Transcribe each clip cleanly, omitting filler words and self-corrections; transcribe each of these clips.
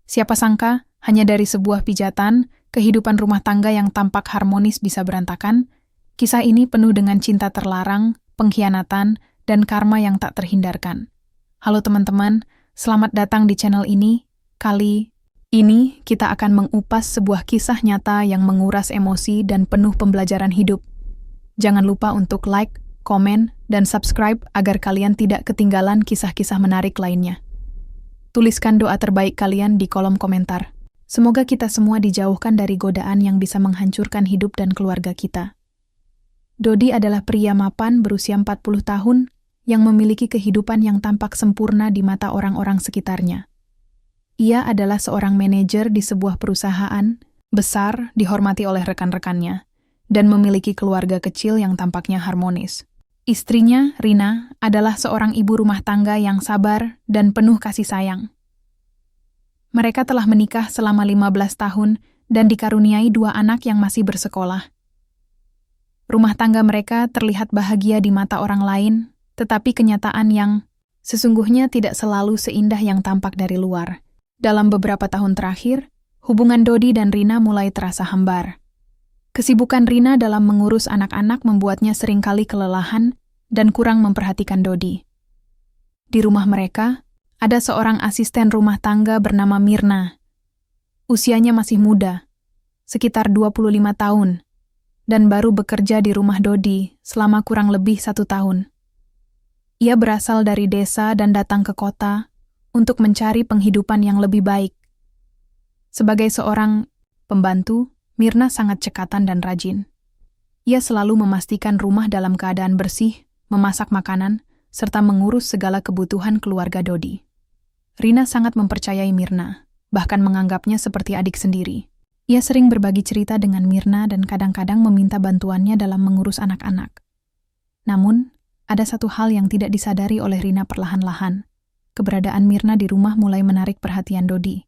Siapa sangka, hanya dari sebuah pijatan, kehidupan rumah tangga yang tampak harmonis bisa berantakan. Kisah ini penuh dengan cinta terlarang, pengkhianatan, dan karma yang tak terhindarkan. Halo teman-teman, selamat datang di channel ini. Kali ini kita akan mengupas sebuah kisah nyata yang menguras emosi dan penuh pembelajaran hidup. Jangan lupa untuk like, komen, dan subscribe agar kalian tidak ketinggalan kisah-kisah menarik lainnya. Tuliskan doa terbaik kalian di kolom komentar. Semoga kita semua dijauhkan dari godaan yang bisa menghancurkan hidup dan keluarga kita. Dodi adalah pria mapan berusia 40 tahun yang memiliki kehidupan yang tampak sempurna di mata orang-orang sekitarnya. Ia adalah seorang manajer di sebuah perusahaan besar dihormati oleh rekan-rekannya dan memiliki keluarga kecil yang tampaknya harmonis. Istrinya, Rina, adalah seorang ibu rumah tangga yang sabar dan penuh kasih sayang. Mereka telah menikah selama 15 tahun dan dikaruniai 2 anak yang masih bersekolah. Rumah tangga mereka terlihat bahagia di mata orang lain, tetapi kenyataan yang sesungguhnya tidak selalu seindah yang tampak dari luar. Dalam beberapa tahun terakhir, hubungan Dodi dan Rina mulai terasa hambar. Kesibukan Rina dalam mengurus anak-anak membuatnya seringkali kelelahan dan kurang memperhatikan Dodi. Di rumah mereka, ada seorang asisten rumah tangga bernama Mirna. Usianya masih muda, sekitar 25 tahun, dan baru bekerja di rumah Dodi selama kurang lebih 1 tahun. Ia berasal dari desa dan datang ke kota untuk mencari penghidupan yang lebih baik. Sebagai seorang pembantu, Mirna sangat cekatan dan rajin. Ia selalu memastikan rumah dalam keadaan bersih, memasak makanan, serta mengurus segala kebutuhan keluarga Dodi. Rina sangat mempercayai Mirna, bahkan menganggapnya seperti adik sendiri. Ia sering berbagi cerita dengan Mirna dan kadang-kadang meminta bantuannya dalam mengurus anak-anak. Namun, ada satu hal yang tidak disadari oleh Rina perlahan-lahan. Keberadaan Mirna di rumah mulai menarik perhatian Dodi.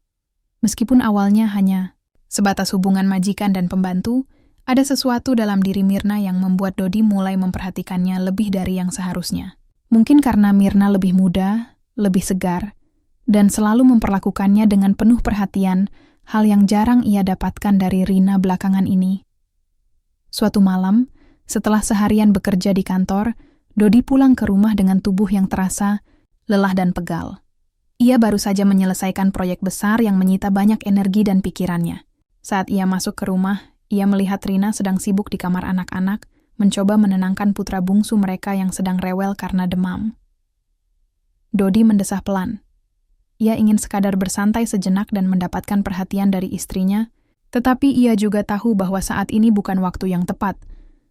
Meskipun awalnya hanya sebatas hubungan majikan dan pembantu, ada sesuatu dalam diri Mirna yang membuat Dodi mulai memperhatikannya lebih dari yang seharusnya. Mungkin karena Mirna lebih muda, lebih segar, dan selalu memperlakukannya dengan penuh perhatian, hal yang jarang ia dapatkan dari Rina belakangan ini. Suatu malam, setelah seharian bekerja di kantor, Dodi pulang ke rumah dengan tubuh yang terasa lelah dan pegal. Ia baru saja menyelesaikan proyek besar yang menyita banyak energi dan pikirannya. Saat ia masuk ke rumah, ia melihat Rina sedang sibuk di kamar anak-anak, mencoba menenangkan putra bungsu mereka yang sedang rewel karena demam. Dodi mendesah pelan. Ia ingin sekadar bersantai sejenak dan mendapatkan perhatian dari istrinya, tetapi ia juga tahu bahwa saat ini bukan waktu yang tepat.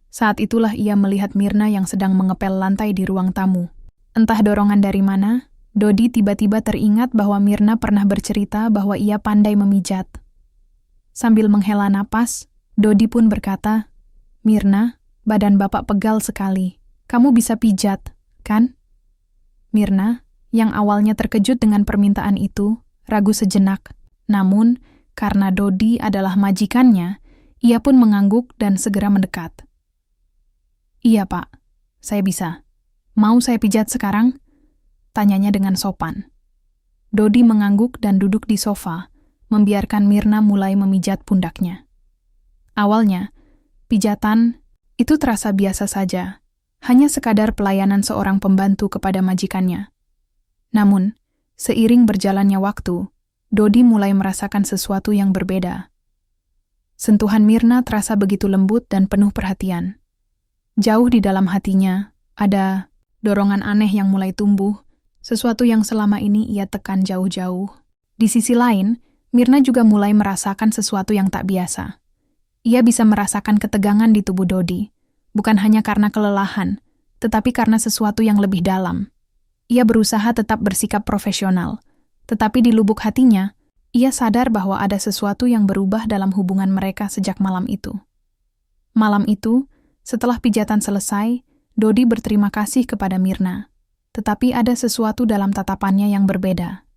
Saat itulah ia melihat Mirna yang sedang mengepel lantai di ruang tamu. Entah dorongan dari mana, Dodi tiba-tiba teringat bahwa Mirna pernah bercerita bahwa ia pandai memijat. Sambil menghela napas, Dodi pun berkata, "Mirna, badan bapak pegal sekali. Kamu bisa pijat, kan?" Mirna, yang awalnya terkejut dengan permintaan itu, ragu sejenak. Namun, karena Dodi adalah majikannya, ia pun mengangguk dan segera mendekat. "Iya, Pak. Saya bisa. Mau saya pijat sekarang?" tanyanya dengan sopan. Dodi mengangguk dan duduk di sofa, membiarkan Mirna mulai memijat pundaknya. Awalnya, pijatan itu terasa biasa saja, hanya sekadar pelayanan seorang pembantu kepada majikannya. Namun, seiring berjalannya waktu, Dodi mulai merasakan sesuatu yang berbeda. Sentuhan Mirna terasa begitu lembut dan penuh perhatian. Jauh di dalam hatinya, ada dorongan aneh yang mulai tumbuh, sesuatu yang selama ini ia tekan jauh-jauh. Di sisi lain, Mirna juga mulai merasakan sesuatu yang tak biasa. Ia bisa merasakan ketegangan di tubuh Dodi, bukan hanya karena kelelahan, tetapi karena sesuatu yang lebih dalam. Ia berusaha tetap bersikap profesional, tetapi di lubuk hatinya, ia sadar bahwa ada sesuatu yang berubah dalam hubungan mereka sejak malam itu. Malam itu, setelah pijatan selesai, Dodi berterima kasih kepada Mirna, tetapi ada sesuatu dalam tatapannya yang berbeda.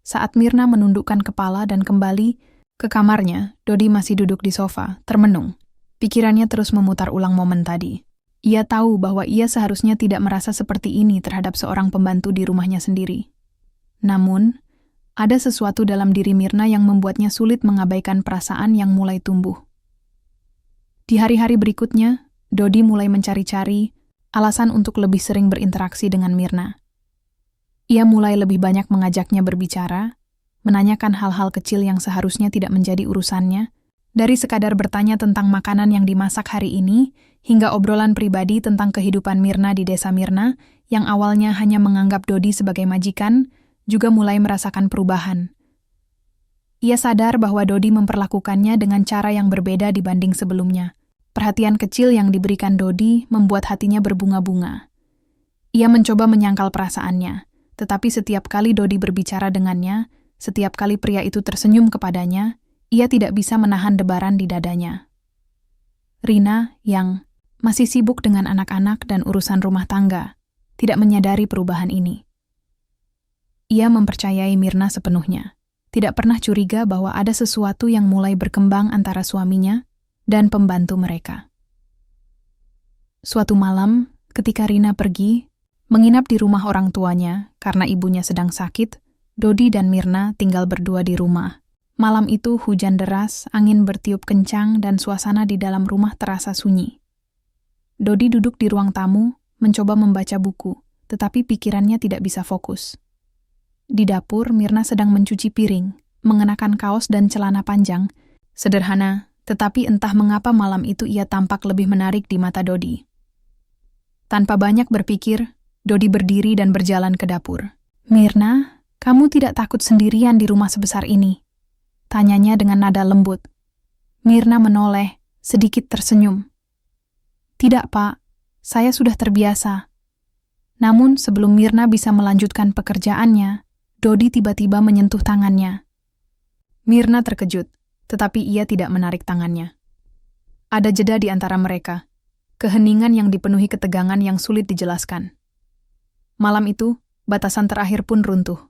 Saat Mirna menundukkan kepala dan kembali ke kamarnya, Dodi masih duduk di sofa, termenung. Pikirannya terus memutar ulang momen tadi. Ia tahu bahwa ia seharusnya tidak merasa seperti ini terhadap seorang pembantu di rumahnya sendiri. Namun, Ada sesuatu dalam diri Mirna yang membuatnya sulit mengabaikan perasaan yang mulai tumbuh. Di hari-hari berikutnya, Dodi mulai mencari-cari alasan untuk lebih sering berinteraksi dengan Mirna. Ia mulai lebih banyak mengajaknya berbicara, menanyakan hal-hal kecil yang seharusnya tidak menjadi urusannya, dari sekadar bertanya tentang makanan yang dimasak hari ini, hingga obrolan pribadi tentang kehidupan Mirna di desa Mirna, yang awalnya hanya menganggap Dodi sebagai majikan, juga mulai merasakan perubahan. Ia sadar bahwa Dodi memperlakukannya dengan cara yang berbeda dibanding sebelumnya. Perhatian kecil yang diberikan Dodi membuat hatinya berbunga-bunga. Ia mencoba menyangkal perasaannya, tetapi setiap kali Dodi berbicara dengannya, setiap kali pria itu tersenyum kepadanya, ia tidak bisa menahan debaran di dadanya. Rina, yang masih sibuk dengan anak-anak dan urusan rumah tangga, tidak menyadari perubahan ini. Ia mempercayai Mirna sepenuhnya, tidak pernah curiga bahwa ada sesuatu yang mulai berkembang antara suaminya dan pembantu mereka. Suatu malam, ketika Rina pergi, menginap di rumah orang tuanya karena ibunya sedang sakit, Dodi dan Mirna tinggal berdua di rumah. Malam itu hujan deras, angin bertiup kencang, dan suasana di dalam rumah terasa sunyi. Dodi duduk di ruang tamu, mencoba membaca buku, tetapi pikirannya tidak bisa fokus. Di dapur, Mirna sedang mencuci piring, mengenakan kaos dan celana panjang, sederhana, tetapi entah mengapa malam itu ia tampak lebih menarik di mata Dodi. Tanpa banyak berpikir, Dodi berdiri dan berjalan ke dapur. "Mirna, kamu tidak takut sendirian di rumah sebesar ini?" tanyanya dengan nada lembut. Mirna menoleh, sedikit tersenyum. "Tidak, Pak. Saya sudah terbiasa." Namun sebelum Mirna bisa melanjutkan pekerjaannya, Dodi tiba-tiba menyentuh tangannya. Mirna terkejut, tetapi ia tidak menarik tangannya. Ada jeda di antara mereka, keheningan yang dipenuhi ketegangan yang sulit dijelaskan. Malam itu, batasan terakhir pun runtuh.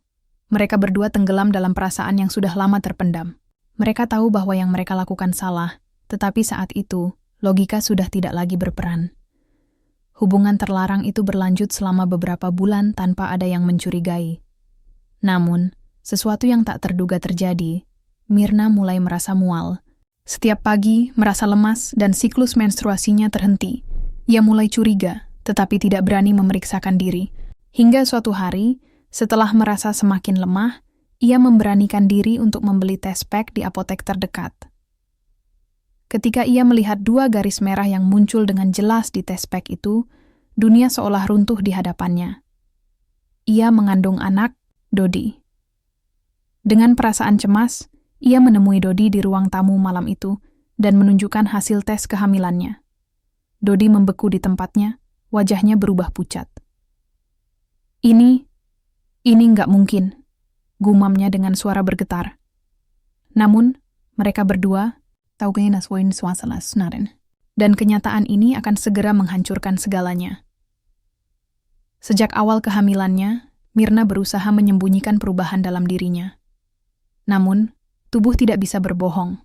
Mereka berdua tenggelam dalam perasaan yang sudah lama terpendam. Mereka tahu bahwa yang mereka lakukan salah, tetapi saat itu, logika sudah tidak lagi berperan. Hubungan terlarang itu berlanjut selama beberapa bulan tanpa ada yang mencurigai. Namun, sesuatu yang tak terduga terjadi. Mirna mulai merasa mual. Setiap pagi, merasa lemas dan siklus menstruasinya terhenti. Ia mulai curiga, tetapi tidak berani memeriksakan diri. Hingga suatu hari, setelah merasa semakin lemah, ia memberanikan diri untuk membeli tes pack di apotek terdekat. Ketika ia melihat 2 garis merah yang muncul dengan jelas di tes pack itu, dunia seolah runtuh di hadapannya. Ia mengandung anak, Dodi. Dengan perasaan cemas, ia menemui Dodi di ruang tamu malam itu dan menunjukkan hasil tes kehamilannya. Dodi membeku di tempatnya, wajahnya berubah pucat. Ini nggak mungkin, gumamnya dengan suara bergetar. Namun, mereka berdua tahu dan kenyataan ini akan segera menghancurkan segalanya. Sejak awal kehamilannya, Mirna berusaha menyembunyikan perubahan dalam dirinya. Namun, tubuh tidak bisa berbohong.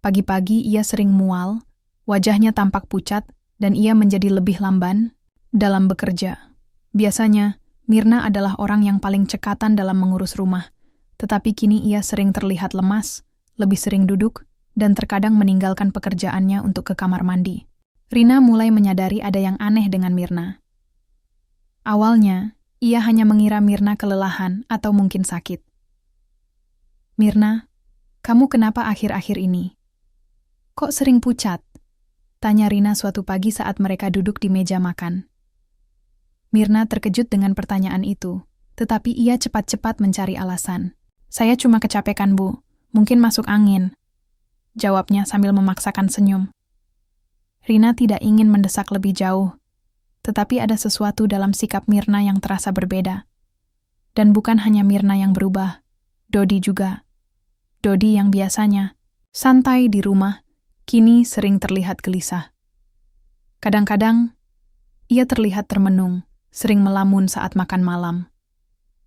Pagi-pagi ia sering mual, wajahnya tampak pucat, dan ia menjadi lebih lamban dalam bekerja. Biasanya, Mirna adalah orang yang paling cekatan dalam mengurus rumah, tetapi kini ia sering terlihat lemas, lebih sering duduk, dan terkadang meninggalkan pekerjaannya untuk ke kamar mandi. Rina mulai menyadari ada yang aneh dengan Mirna. Awalnya, ia hanya mengira Mirna kelelahan atau mungkin sakit. "Mirna, kamu kenapa akhir-akhir ini? Kok sering pucat?" tanya Rina suatu pagi saat mereka duduk di meja makan. Mirna terkejut dengan pertanyaan itu, tetapi ia cepat-cepat mencari alasan. "Saya cuma kecapekan, Bu. Mungkin masuk angin," jawabnya sambil memaksakan senyum. Rina tidak ingin mendesak lebih jauh, tetapi ada sesuatu dalam sikap Mirna yang terasa berbeda. Dan bukan hanya Mirna yang berubah, Dodi juga. Dodi yang biasanya santai di rumah, kini sering terlihat gelisah. Kadang-kadang, ia terlihat termenung, sering melamun saat makan malam,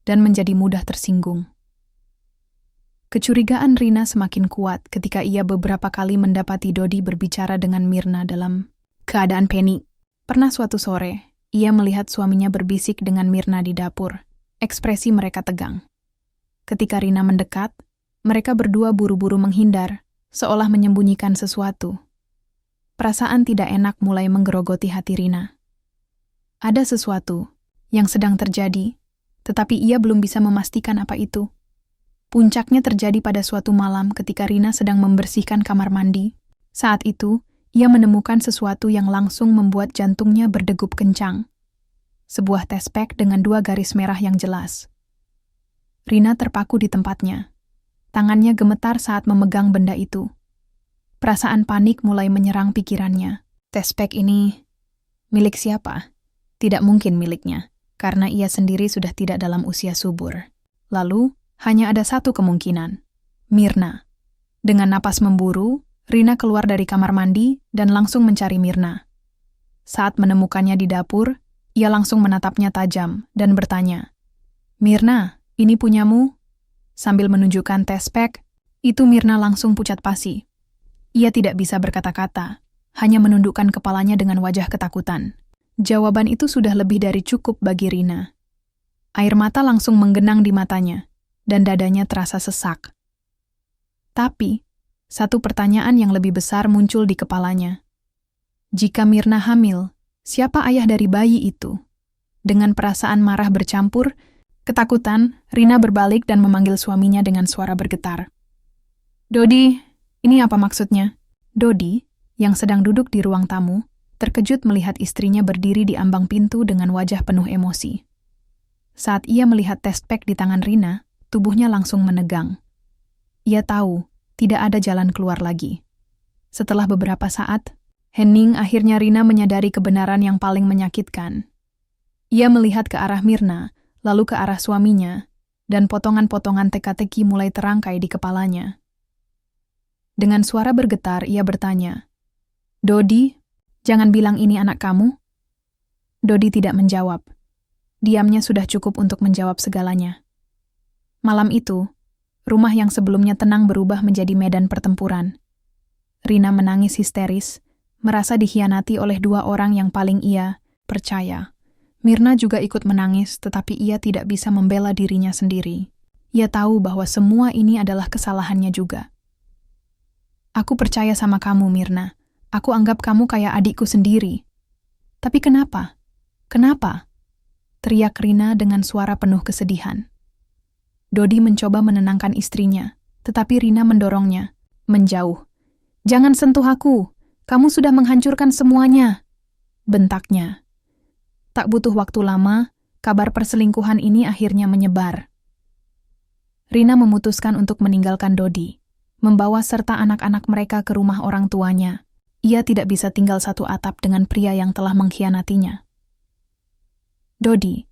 dan menjadi mudah tersinggung. Kecurigaan Rina semakin kuat ketika ia beberapa kali mendapati Dodi berbicara dengan Mirna dalam keadaan panik. Pernah suatu sore, ia melihat suaminya berbisik dengan Mirna di dapur. Ekspresi mereka tegang. Ketika Rina mendekat, mereka berdua buru-buru menghindar, seolah menyembunyikan sesuatu. Perasaan tidak enak mulai menggerogoti hati Rina. Ada sesuatu yang sedang terjadi, tetapi ia belum bisa memastikan apa itu. Puncaknya terjadi pada suatu malam ketika Rina sedang membersihkan kamar mandi. Saat itu, ia menemukan sesuatu yang langsung membuat jantungnya berdegup kencang. Sebuah tespek dengan 2 garis merah yang jelas. Rina terpaku di tempatnya. Tangannya gemetar saat memegang benda itu. Perasaan panik mulai menyerang pikirannya. Tespek ini milik siapa? Tidak mungkin miliknya, karena ia sendiri sudah tidak dalam usia subur. Lalu, hanya ada satu kemungkinan. Mirna. Dengan napas memburu, Rina keluar dari kamar mandi dan langsung mencari Mirna. Saat menemukannya di dapur, ia langsung menatapnya tajam dan bertanya, "Mirna, ini punyamu?" Sambil menunjukkan tespek, itu Mirna langsung pucat pasi. Ia tidak bisa berkata-kata, hanya menundukkan kepalanya dengan wajah ketakutan. Jawaban itu sudah lebih dari cukup bagi Rina. Air mata langsung menggenang di matanya, dan dadanya terasa sesak. Tapi, satu pertanyaan yang lebih besar muncul di kepalanya. Jika Mirna hamil, siapa ayah dari bayi itu? Dengan perasaan marah bercampur, ketakutan, Rina berbalik dan memanggil suaminya dengan suara bergetar. "Dodi, ini apa maksudnya?" Dodi, yang sedang duduk di ruang tamu, terkejut melihat istrinya berdiri di ambang pintu dengan wajah penuh emosi. Saat ia melihat tespek di tangan Rina, tubuhnya langsung menegang. Ia tahu tidak ada jalan keluar lagi. Setelah beberapa saat, hening akhirnya Rina menyadari kebenaran yang paling menyakitkan. Ia melihat ke arah Mirna, lalu ke arah suaminya, dan potongan-potongan teka-teki mulai terangkai di kepalanya. Dengan suara bergetar, ia bertanya, "Dodi, jangan bilang ini anak kamu?" Dodi tidak menjawab. Diamnya sudah cukup untuk menjawab segalanya. Malam itu, rumah yang sebelumnya tenang berubah menjadi medan pertempuran. Rina menangis histeris, merasa dikhianati oleh 2 orang yang paling ia percaya. Mirna juga ikut menangis, tetapi ia tidak bisa membela dirinya sendiri. Ia tahu bahwa semua ini adalah kesalahannya juga. "Aku percaya sama kamu, Mirna. Aku anggap kamu kayak adikku sendiri." "Tapi kenapa? Kenapa?" teriak Rina dengan suara penuh kesedihan. Dodi mencoba menenangkan istrinya, tetapi Rina mendorongnya, menjauh. "Jangan sentuh aku, kamu sudah menghancurkan semuanya," bentaknya. Tak butuh waktu lama, kabar perselingkuhan ini akhirnya menyebar. Rina memutuskan untuk meninggalkan Dodi, membawa serta anak-anak mereka ke rumah orang tuanya. Ia tidak bisa tinggal satu atap dengan pria yang telah mengkhianatinya. Dodi,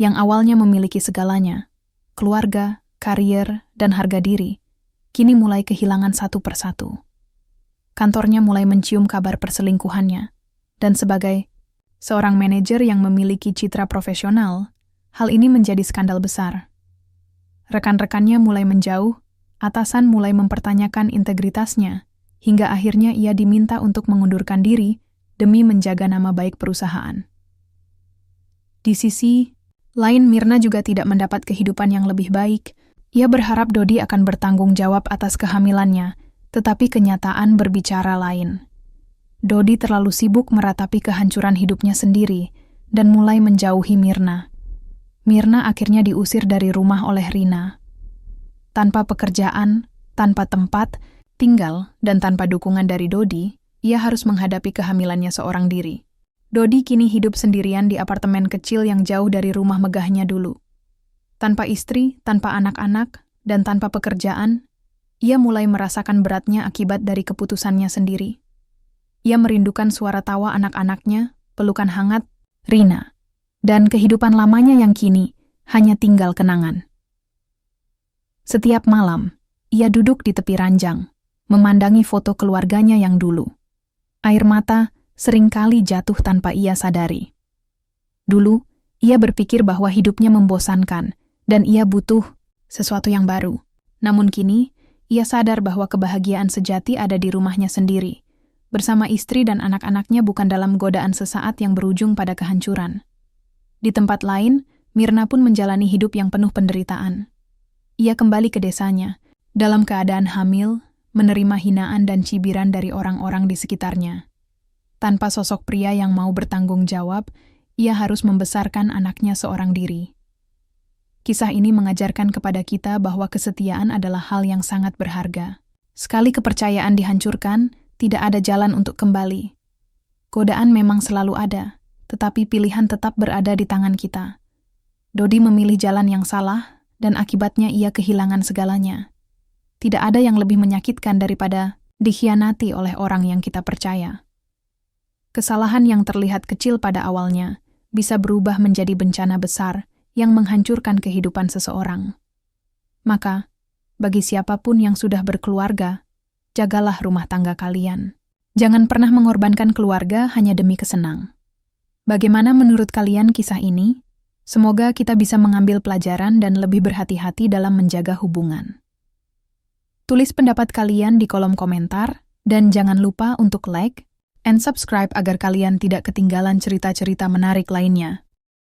yang awalnya memiliki segalanya, keluarga, karier, dan harga diri, kini mulai kehilangan satu persatu. Kantornya mulai mencium kabar perselingkuhannya, dan sebagai seorang manajer yang memiliki citra profesional, hal ini menjadi skandal besar. Rekan-rekannya mulai menjauh, atasan mulai mempertanyakan integritasnya, hingga akhirnya ia diminta untuk mengundurkan diri demi menjaga nama baik perusahaan. Di sisi lain, Mirna juga tidak mendapat kehidupan yang lebih baik. Ia berharap Dodi akan bertanggung jawab atas kehamilannya, tetapi kenyataan berbicara lain. Dodi terlalu sibuk meratapi kehancuran hidupnya sendiri dan mulai menjauhi Mirna. Mirna akhirnya diusir dari rumah oleh Rina. Tanpa pekerjaan, tanpa tempat tinggal, dan tanpa dukungan dari Dodi, ia harus menghadapi kehamilannya seorang diri. Dodi kini hidup sendirian di apartemen kecil yang jauh dari rumah megahnya dulu. Tanpa istri, tanpa anak-anak, dan tanpa pekerjaan, ia mulai merasakan beratnya akibat dari keputusannya sendiri. Ia merindukan suara tawa anak-anaknya, pelukan hangat, Rina, dan kehidupan lamanya yang kini hanya tinggal kenangan. Setiap malam, ia duduk di tepi ranjang, memandangi foto keluarganya yang dulu. Air mata seringkali jatuh tanpa ia sadari. Dulu, ia berpikir bahwa hidupnya membosankan dan ia butuh sesuatu yang baru. Namun kini, ia sadar bahwa kebahagiaan sejati ada di rumahnya sendiri, bersama istri dan anak-anaknya, bukan dalam godaan sesaat yang berujung pada kehancuran. Di tempat lain, Mirna pun menjalani hidup yang penuh penderitaan. Ia kembali ke desanya, dalam keadaan hamil, menerima hinaan dan cibiran dari orang-orang di sekitarnya. Tanpa sosok pria yang mau bertanggung jawab, ia harus membesarkan anaknya seorang diri. Kisah ini mengajarkan kepada kita bahwa kesetiaan adalah hal yang sangat berharga. Sekali kepercayaan dihancurkan, tidak ada jalan untuk kembali. Godaan memang selalu ada, tetapi pilihan tetap berada di tangan kita. Dodi memilih jalan yang salah, dan akibatnya ia kehilangan segalanya. Tidak ada yang lebih menyakitkan daripada dikhianati oleh orang yang kita percaya. Kesalahan yang terlihat kecil pada awalnya bisa berubah menjadi bencana besar yang menghancurkan kehidupan seseorang. Maka, bagi siapapun yang sudah berkeluarga, jagalah rumah tangga kalian. Jangan pernah mengorbankan keluarga hanya demi kesenang. Bagaimana menurut kalian kisah ini? Semoga kita bisa mengambil pelajaran dan lebih berhati-hati dalam menjaga hubungan. Tulis pendapat kalian di kolom komentar, dan jangan lupa untuk like and subscribe agar kalian tidak ketinggalan cerita-cerita menarik lainnya.